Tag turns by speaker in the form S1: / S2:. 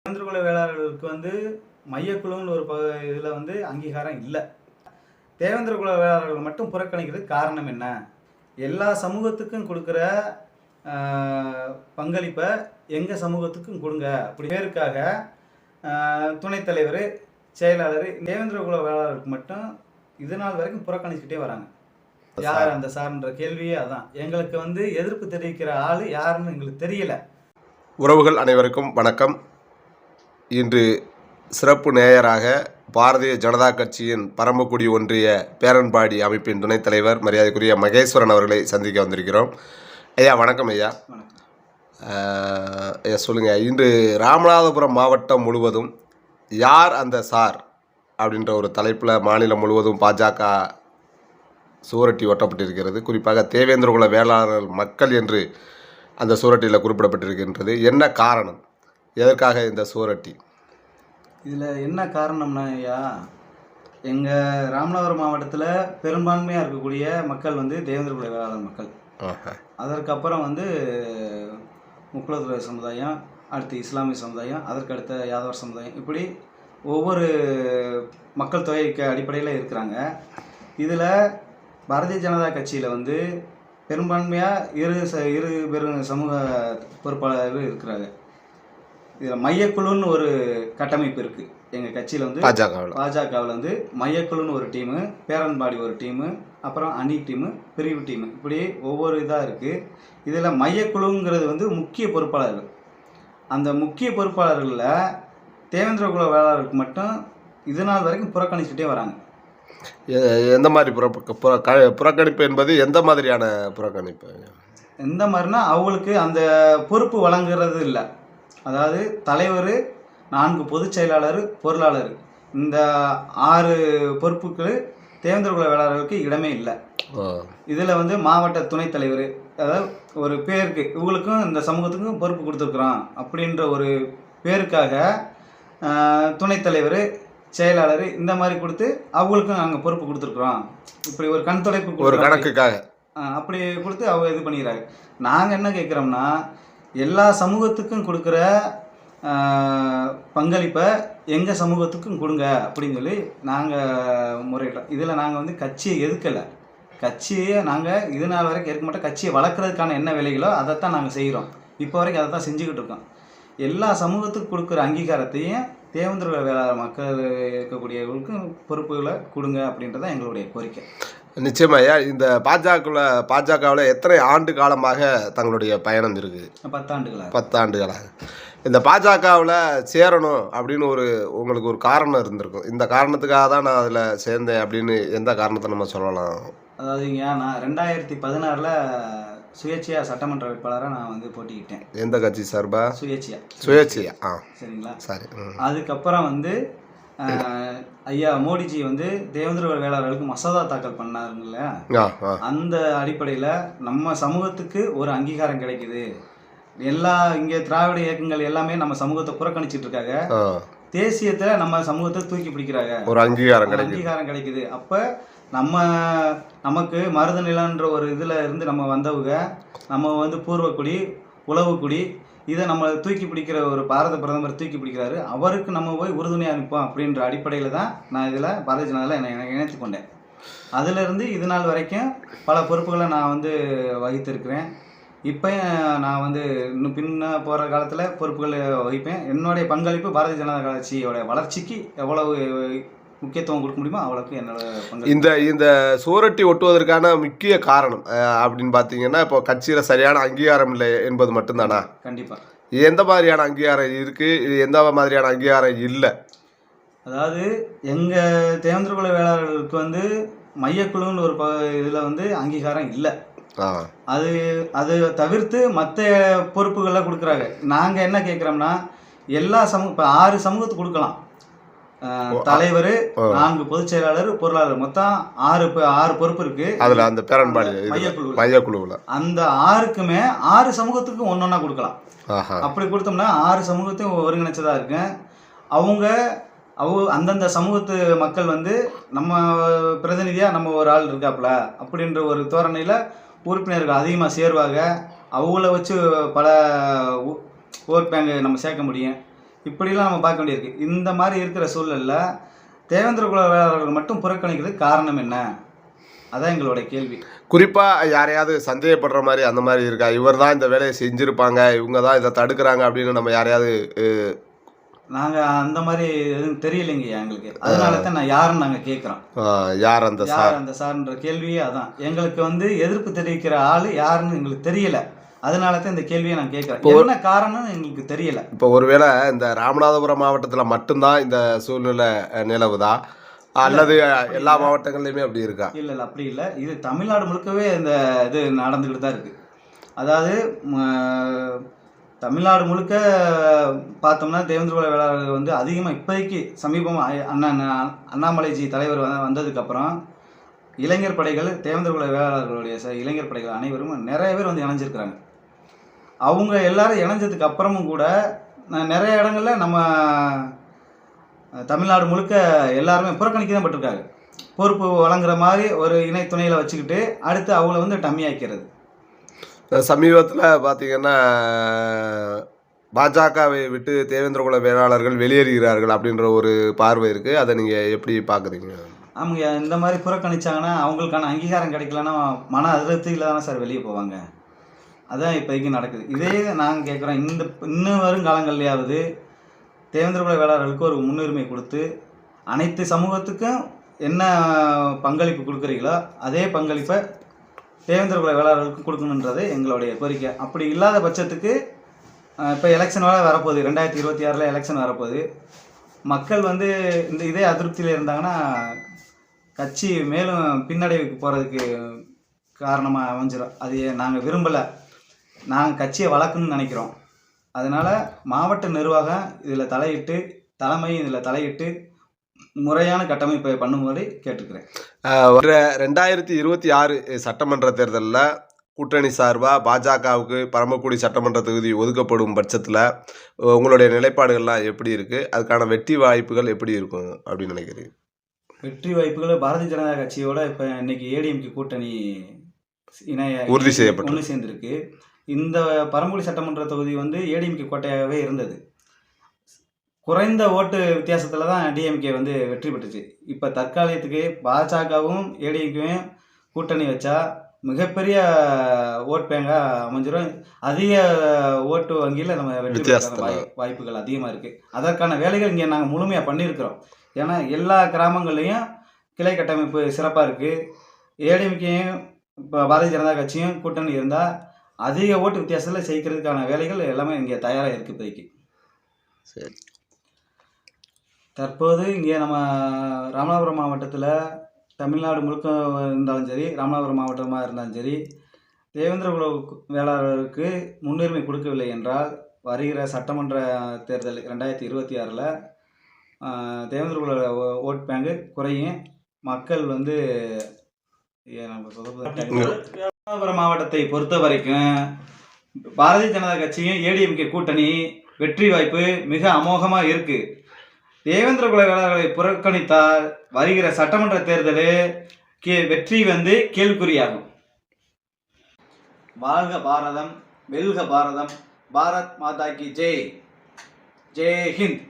S1: தேவேந்திரகுல வேளாளர்களுக்கு மையக்குழுன்னு ஒரு இதில் அங்கீகாரம் இல்லை. தேவேந்திரகுல வேளாளர்கள் மட்டும் புறக்கணிக்கிறதுக்கு காரணம் என்ன? எல்லா சமூகத்துக்கும் கொடுக்குற பங்களிப்பை எங்கள் சமூகத்துக்கும் கொடுங்க. அப்படி பேருக்காக துணைத் தலைவர், செயலாளர் தேவேந்திரகுல வேளாளருக்கு மட்டும் இது நாள் வரைக்கும் புறக்கணிச்சுக்கிட்டே வராங்க. யார் அந்த சார்ன்ற கேள்வியே அதான். எங்களுக்கு எதிர்ப்பு தெரிவிக்கிற ஆள் யாருன்னு எங்களுக்கு தெரியல.
S2: உறவுகள் அனைவருக்கும் வணக்கம். இன்று சிறப்பு நேயராக பாரதிய ஜனதா கட்சியின் பரமக்குடி ஒன்றிய பேரன்பாடி அமைப்பின் துணைத் தலைவர் மரியாதைக்குரிய மகேஸ்வரன் அவர்களை சந்திக்க வந்திருக்கிறோம். ஐயா வணக்கம். ஐயா ஐயா சொல்லுங்கள், இன்று ராமநாதபுரம் மாவட்டம் முழுவதும் யார் அந்த சார் அப்படின்ற ஒரு தலைப்பில் மாநிலம் முழுவதும் பாஜக சுவரொட்டி ஒட்டப்பட்டிருக்கிறது. குறிப்பாக தேவேந்திரகுல வேளாளர்கள் மக்கள் என்று அந்த சுவரொட்டியில் குறிப்பிடப்பட்டிருக்கின்றது. என்ன காரணம்? எதற்காக இந்த சுவரொட்டி?
S1: இதில் என்ன காரணம்னா ஐயா, எங்கள் ராமநாதபுரம் மாவட்டத்தில் பெரும்பான்மையாக இருக்கக்கூடிய மக்கள் தேவேந்திரகுல வேளாளர் மக்கள். அதற்கப்புறம் முக்குலத்துறை சமுதாயம், அடுத்து இஸ்லாமிய சமுதாயம், அதற்கு அடுத்த யாதவர் சமுதாயம், இப்படி ஒவ்வொரு மக்கள் தொகைக்கு அடிப்படையில் இருக்கிறாங்க. இதில் பாரதிய ஜனதா கட்சியில் பெரும்பான்மையாக இரு பெரும் சமூக பொறுப்பாளர்கள் இருக்கிறாங்க. இதில் மையக்குழுன்னு ஒரு கட்டமைப்பு இருக்குது. எங்கள் கட்சியில் பாஜகவில் மையக்குழுன்னு ஒரு டீமு, பேரன்பாடி ஒரு டீமு, அப்புறம் அணி டீமு, பிரிவு டீமு, இப்படி ஒவ்வொரு இதாக இருக்குது. இதில் மையக்குழுங்கிறது முக்கிய பொறுப்பாளர்கள். அந்த முக்கிய பொறுப்பாளர்களில் தேவேந்திரகுல வேளாளருக்கு மட்டும் இது நாள் வரைக்கும் புறக்கணிச்சுட்டே வராங்க.
S2: எந்த மாதிரி புறக்கணிப்பு என்பது எந்த மாதிரியான புறக்கணிப்பு?
S1: எந்த மாதிரினா, அவங்களுக்கு அந்த பொறுப்பு வழங்குறது இல்லை. அதாவது தலைவர், 4 பொதுச் செயலாளர், பொருளாளர், இந்த 6 பொறுப்புகள் தேவேந்திரகுல வேளாளர்களுக்கு இடமே இல்லை. இதில் மாவட்ட துணைத் தலைவர், அதாவது ஒரு பேருக்கு இவங்களுக்கும் இந்த சமூகத்துக்கும் பொறுப்பு கொடுத்துருக்குறோம் அப்படின்ற ஒரு பேருக்காக துணைத் தலைவர், செயலாளர் இந்த மாதிரி கொடுத்து அவங்களுக்கும் நாங்கள் பொறுப்பு கொடுத்துருக்குறோம். இப்படி ஒரு கண் தொலைப்பு
S2: ஒரு கணக்குக்காக
S1: அப்படி கொடுத்து அவங்க இது பண்ணிடுறாங்க. நாங்கள் என்ன கேட்குறோம்னா, எல்லா சமூகத்துக்கும் கொடுக்குற பங்களிப்பை எங்கள் சமூகத்துக்கும் கொடுங்க அப்படின்னு சொல்லி நாங்கள் முறையிட்டோம். இதில் நாங்கள் கட்சியை எதுக்கலை. கட்சியை நாங்கள் இது நாள் வரைக்கும் இருக்க மாட்டோம். கட்சியை வளர்க்குறதுக்கான என்ன வேலைகளோ அதைத்தான் நாங்கள் செய்கிறோம். இப்போ வரைக்கும் அதை தான் செஞ்சுக்கிட்டு இருக்கோம். எல்லா சமூகத்துக்கு கொடுக்குற அங்கீகாரத்தையும் தேவேந்திரகுல வேளாளர் மக்கள் இருக்கக்கூடியவர்களுக்கும் பொறுப்புகளை கொடுங்க அப்படின்றதான் எங்களுடைய கோரிக்கை.
S2: நிச்சயமாயா. இந்த பாஜகவில் எத்தனை ஆண்டு காலமாக தங்களுடைய பயணம் இருக்குது?
S1: 10 ஆண்டுகளாக.
S2: இந்த பாஜகவில் சேரணும் அப்படின்னு உங்களுக்கு ஒரு காரணம் இருந்திருக்கும். இந்த காரணத்துக்காக தான் நான் அதில் சேர்ந்தேன் அப்படின்னு எந்த காரணத்தை நம்ம சொல்லலாம்?
S1: அதாவதுங்க, நான் 2016 சுயேட்சையா சட்டமன்ற வேட்பாளராக நான் போட்டிக்கிட்டேன்.
S2: எந்த கட்சி சார்பா?
S1: சுயேட்சையா. சரிங்களா? சரி. அதுக்கப்புறம் ஐயா மோடிஜி தேவேந்திரகுல வேளாளர்களுக்கு மசோதா தாக்கல் பண்ணாருங்கள. அந்த அடிப்படையில் நம்ம சமூகத்துக்கு ஒரு அங்கீகாரம் கிடைக்குது. இங்கே திராவிட இயக்கங்கள் எல்லாமே நம்ம சமூகத்தை புறக்கணிச்சிட்டு இருக்காங்க. தேசியத்தில் நம்ம சமூகத்தை தூக்கி பிடிக்கிறாங்க.
S2: ஒரு அங்கீகாரம்
S1: கிடைக்குது. அப்போ நமக்கு மருத நிலன்ற ஒரு இதில் இருந்து நம்ம வந்தவங்க, நம்ம பூர்வக்குடி, உளவுக்குடி, இதை நம்ம தூக்கி பிடிக்கிற ஒரு பாரத பிரதமர் தூக்கி பிடிக்கிறாரு. அவருக்கு நம்ம போய் உறுதுணையாக அனுப்போம் அப்படின்ற அடிப்படையில் தான் நான் இதில் பாரதிய ஜனதாவில் என்னை இணைத்து கொண்டேன். அதிலிருந்து இது நாள் வரைக்கும் பல பொறுப்புகளை நான் வகித்திருக்கிறேன். இப்போ நான் இன்னும் பின்ன போகிற காலத்தில் பொறுப்புகள் வகிப்பேன். என்னுடைய பங்களிப்பு பாரதிய ஜனதா கட்சியோட வளர்ச்சிக்கு எவ்வளவு முக்கியத்துவம் கொடுக்க முடியுமோ அவ்வளோக்கு என்னோட
S2: இந்த சுவரொட்டி ஒட்டுவதற்கான முக்கிய காரணம் அப்படின்னு பார்த்தீங்கன்னா, இப்போ கட்சியில் சரியான அங்கீகாரம் இல்லை என்பது மட்டும்தானா?
S1: கண்டிப்பாக.
S2: எந்த மாதிரியான அங்கீகாரம் இருக்குது, எந்த மாதிரியான அங்கீகாரம் இல்லை?
S1: அதாவது எங்கள் தேவேந்திரகுல வேளாளர்களுக்கு மையக்குழுன்னு ஒரு இதில் அங்கீகாரம் இல்லை. அது தவிர்த்து மற்ற பொறுப்புகள்லாம் கொடுக்குறாங்க. நாங்கள் என்ன கேட்குறோம்னா, எல்லா இப்போ 6 சமூகத்துக்கு கொடுக்கலாம். தலைவர், 4 பொதுச் செயலாளர், பொருளாளர், மொத்தம் 6 பொறுப்பு இருக்கு.
S2: அதுல அந்த பேரன்பாடி மையக்குழுவில்
S1: அந்த 6க்குமே 6 சமூகத்துக்கு ஒன்னொன்னா கொடுக்கலாம். அப்படி கொடுத்தோம்னா 6 சமூகத்தையும் ஒருங்கிணைச்சதா இருக்கு. அவங்க அந்தந்த சமூகத்து மக்கள் நம்ம பிரதிநிதியா நம்ம ஒரு ஆள் இருக்காப்புல அப்படின்ற ஒரு தோரணையில உறுப்பினர்கள் அதிகமாக சேருவாங்க. அவங்கள வச்சு பல ஓட் பேங்க் நம்ம சேர்க்க முடியும். இப்படிலாம் நம்ம பார்க்க வேண்டியிருக்கு. இந்த மாதிரி இருக்கிற சூழலில் தேவேந்திர குல வேளாளர்கள் மட்டும் புறக்கணிக்கிறதுக்கு காரணம் என்ன? அதான் எங்களோட கேள்வி.
S2: குறிப்பாக யாரையாவது சந்தேகப்படுற மாதிரி அந்த மாதிரி இருக்கா? இவர் தான் இந்த வேலையை செஞ்சுருப்பாங்க, இவங்க தான் இதை தடுக்கிறாங்க அப்படின்னு நம்ம யாரையாவது
S1: நாங்கள் அந்த மாதிரி எதுவும் தெரியலைங்கய்யா எங்களுக்கு. அதனால தான் நான் யாருன்னு நாங்கள் கேட்குறோம்.
S2: யார் அந்த சார்?
S1: யார் அந்த சார்ன்ற கேள்வியே அதான். எங்களுக்கு வந்து எதிர்ப்பு தெரிவிக்கிற ஆள் யாருன்னு எங்களுக்கு தெரியல. அதனால தான் இந்த கேள்வியை நான் கேட்குறேன். என்ன காரணம்னு எங்களுக்கு தெரியல.
S2: இப்போ ஒருவேளை இந்த ராமநாதபுரம் மாவட்டத்தில் மட்டும்தான் இந்த சூழ்நிலை நிலவுதா, அல்லது எல்லா மாவட்டங்கள்லையுமே அப்படி இருக்கா?
S1: இல்லை அப்படி இல்லை. இது தமிழ்நாடு முழுக்கவே இந்த இது நடந்துக்கிட்டு தான் இருக்குது. அதாவது தமிழ்நாடு முழுக்க பார்த்தோம்னா தேவேந்திர குல வேளாளர்கள் வந்து அதிகமாக இப்போதைக்கு சமீபமாக அண்ணாமலைஜி தலைவர் வந்ததுக்கப்புறம் இளைஞர் படைகள் தேவேந்திர குல வேளாளர்களுடைய இளைஞர் படைகள் அனைவரும் நிறைய பேர் வந்து இணைஞ்சிருக்கிறாங்க. அவங்க எல்லாரும் இணைஞ்சதுக்கு அப்புறமும் கூட நிறைய இடங்களில் நம்ம தமிழ்நாடு முழுக்க எல்லாருமே புறக்கணிக்க தான் பட்டிருக்காங்க. பொறுப்பு வழங்குற மாதிரி ஒரு இணை துணையில் வச்சுக்கிட்டு அடுத்து அவங்கள வந்து டம்மி ஆக்கிறது.
S2: சமீபத்தில் பார்த்தீங்கன்னா பாஜகவை விட்டு தேவேந்திர குல வேளாளர்கள் வெளியேறுகிறார்கள் அப்படின்ற ஒரு பார்வை இருக்குது. அதை நீங்கள் எப்படி பார்க்குறீங்க?
S1: அவங்க இந்த மாதிரி புறக்கணிச்சாங்கன்னா அவங்களுக்கான அங்கீகாரம் கிடைக்கலன்னா மன அதிருப்தியில் தானே சார் வெளியே போவாங்க. அதான் இப்போதைக்கு நடக்குது. இதே நாங்கள் கேட்குறோம், இன்னும் வரும் காலங்கள்லையாவது தேவேந்திர குல வேளாளர்களுக்கு ஒரு முன்னுரிமை கொடுத்து அனைத்து சமூகத்துக்கும் என்ன பங்களிப்பு கொடுக்குறீங்களோ அதே பங்களிப்பை தேவேந்திர குல வேளாளர்களுக்கும் கொடுக்கணுன்றது எங்களுடைய கோரிக்கை. அப்படி இல்லாத பட்சத்துக்கு இப்போ எலெக்ஷன் வரப்போகுது, 2026 எலெக்ஷன் வரப்போகுது. மக்கள் வந்து இதே அதிருப்தியில் இருந்தாங்கன்னா கட்சி மேலும் பின்னடைவுக்கு போகிறதுக்கு காரணமாக அமைஞ்சிடும். அது நாங்கள் விரும்பலை. நாங்கள் கட்சியை வளர்க்கணும்னு நினைக்கிறோம். அதனால் மாவட்ட நிர்வாகம் இதில் தலையிட்டு, தலைமை இதில் தலையிட்டு முறையான கட்டமைப்பை பண்ணும்போது கேட்டுக்கிறேன்.
S2: 2026 சட்டமன்ற தேர்தலில் கூட்டணி சார்பாக பாஜகவுக்கு பரமக்குடி சட்டமன்ற தொகுதி ஒதுக்கப்படும் பட்சத்தில் உங்களுடைய நிலைப்பாடுகள்லாம் எப்படி இருக்குது? அதுக்கான வெற்றி வாய்ப்புகள் எப்படி இருக்கும் அப்படின்னு நினைக்கிறீங்க?
S1: வெற்றி வாய்ப்புகள் பாரதிய ஜனதா கட்சியோட இப்போ இன்னைக்கு ஏடிஎம்கே கூட்டணி
S2: உறுதி செய்யப்பட்டு
S1: ஒன்று சேர்ந்துருக்கு. இந்த பரமக்குடி சட்டமன்ற தொகுதி வந்து ஏடிஎம்கே கோட்டையாகவே இருந்தது. குறைந்த ஓட்டு வித்தியாசத்தில் தான் டிஎம்கே வந்து வெற்றி பெற்றுச்சு. இப்போ தற்காலிகத்துக்கு பாஜகவும் ஏடிஎம்கேயும் கூட்டணி வச்சா மிகப்பெரிய ஓட் பேங்காக அமைஞ்சிடும். அதிக ஓட்டு வங்கியில் நம்ம வெற்றி பெற வாய்ப்புகள் அதிகமாக இருக்குது. அதற்கான வேலைகள் இங்கே நாங்கள் முழுமையாக பண்ணியிருக்கிறோம். ஏன்னா எல்லா கிராமங்கள்லேயும் கிளை கட்டமைப்பு சிறப்பாக இருக்குது. ஏடிஎம்கேயும் இப்போ பாரதிய ஜனதா கட்சியும் கூட்டணி இருந்தால் அதிக ஓட்டு வித்தியாசத்தில் ஜெயிக்கிறதுக்கான வேலைகள் எல்லாமே இங்கே தயாராக இருக்குது இப்போதைக்கு.
S2: சரி.
S1: தற்போது இங்கே நம்ம ராமநாதபுரம் மாவட்டத்தில் தமிழ்நாடு முழுக்க இருந்தாலும் சரி, ராமநாதபுரம் மாவட்டமாக இருந்தாலும் சரி, தேவேந்திர குல வேளாளருக்கு முன்னுரிமை கொடுக்கவில்லை என்றால் வருகிற சட்டமன்ற தேர்தல் 2026 தேவேந்திர குல ஓட் பேங்கு குறையும். மக்கள் வந்து ராமநாதபுரம் மாவட்டத்தை பொறுத்த வரைக்கும் பாரதிய ஜனதா கட்சியும் ஏடிஎம்கே கூட்டணி வெற்றி வாய்ப்பு மிக அமோகமாக இருக்குது. தேவேந்திர குல வேளாளர்களை புறக்கணித்தால் வருகிற சட்டமன்ற தேர்தலில் வெற்றி வந்து கேள்விக்குறியாகும். வாழ்க பாரதம், வெல்க பாரதம், பாரத் மாதா கி ஜெய், ஜெய் ஹிந்த்.